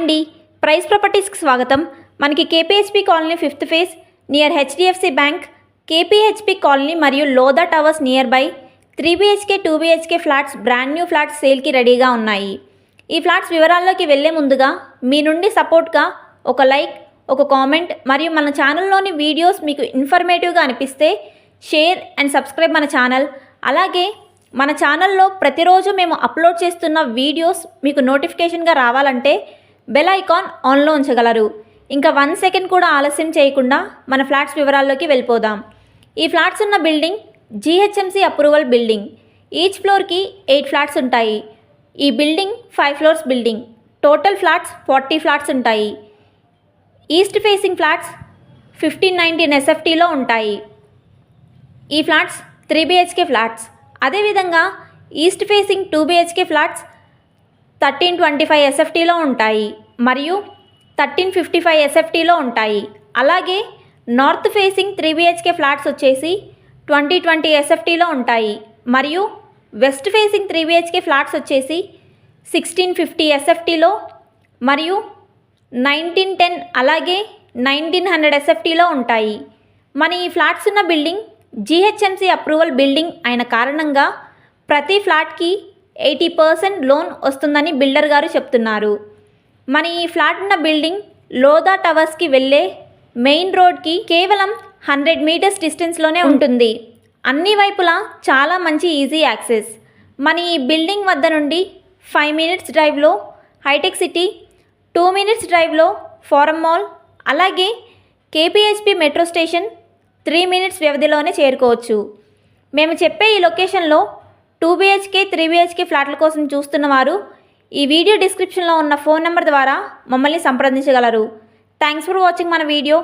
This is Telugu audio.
అండి, ప్రైస్ ప్రాపర్టీస్కి స్వాగతం. మనకి KPHB colony 5th phase near HDFC bank, KPHB colony మరియు Lodha towers near by 3 BHK 2 BHK flats, brand new flats సేల్కి రెడీగా ఉన్నాయి. ఈ ఫ్లాట్స్ వివరాల్లోకి వెళ్ళే ముందుగా మీ నుండి సపోర్ట్గా ఒక లైక్, ఒక కామెంట్ మరియు మన ఛానల్లోని వీడియోస్ మీకు ఇన్ఫర్మేటివ్గా అనిపిస్తే షేర్ అండ్ సబ్స్క్రైబ్ మన ఛానల్. అలాగే మన ఛానల్లో ప్రతిరోజు మేము అప్లోడ్ చేస్తున్న వీడియోస్ మీకు నోటిఫికేషన్గా రావాలంటే బెల్ ఐకాన్ ఆన్లో ఉంచగలరు. ఇంకా 1 సెకండ్ కూడా ఆలస్యం చేయకుండా మన ఫ్లాట్స్ వివరాల్లోకి వెళ్ళిపోదాం. ఈ ఫ్లాట్స్ ఉన్న building GHMC approval building. Each ఫ్లోర్కి 8 ఫ్లాట్స్ ఉంటాయి. ఈ building 5 floors building. Total flats 40 flats ఉంటాయి. ఈస్ట్ ఫేసింగ్ ఫ్లాట్స్ 1519 SFTలో ఉంటాయి. ఈ ఫ్లాట్స్ 3 BHK ఫ్లాట్స్. అదేవిధంగా ఈస్ట్ ఫేసింగ్ 2 BHK ఫ్లాట్స్ 1325 SFTలో ఉంటాయి మరియు 1355 SFTలో ఉంటాయి. అలాగే నార్త్ ఫేసింగ్ 3 BHK ఫ్లాట్స్ వచ్చేసి 2020 SFTలో ఉంటాయి మరియు వెస్ట్ ఫేసింగ్ 3 BHK ఫ్లాట్స్ వచ్చేసి 1650 SFTలో మరియు 1910 అలాగే 1900 SFTలో ఉంటాయి. మన ఈ ఫ్లాట్స్ ఉన్న బిల్డింగ్ GHMC అప్రూవల్ బిల్డింగ్ అయిన కారణంగా ప్రతి ఫ్లాట్కి 80% లోన్ వస్తుందని బిల్డర్ గారు చెప్తున్నారు. మన ఈ ఫ్లాట్ ఉన్న బిల్డింగ్ లోదా టవర్స్కి వెళ్ళే మెయిన్ రోడ్కి కేవలం 100 మీటర్స్ డిస్టెన్స్లోనే ఉంటుంది. అన్ని వైపులా చాలా మంచి ఈజీ యాక్సెస్. మన ఈ బిల్డింగ్ వద్ద నుండి 5 మినిట్స్ డ్రైవ్లో హైటెక్ సిటీ, 2 మినిట్స్ డ్రైవ్లో ఫోరం మాల్, అలాగే కేపీహెచ్పీ మెట్రో స్టేషన్ 3 మినిట్స్ వ్యవధిలోనే చేరుకోవచ్చు. మేము చెప్పే ఈ లొకేషన్లో 2 BHK 3 BHK ఫ్లాట్ల కోసం చూస్తున్నవారు ఈ వీడియో డిస్క్రిప్షన్లో ఉన్న ఫోన్ నెంబర్ ద్వారా మమ్మల్ని సంప్రదించగలరు. థ్యాంక్స్ ఫర్ వాచింగ్ మన వీడియో.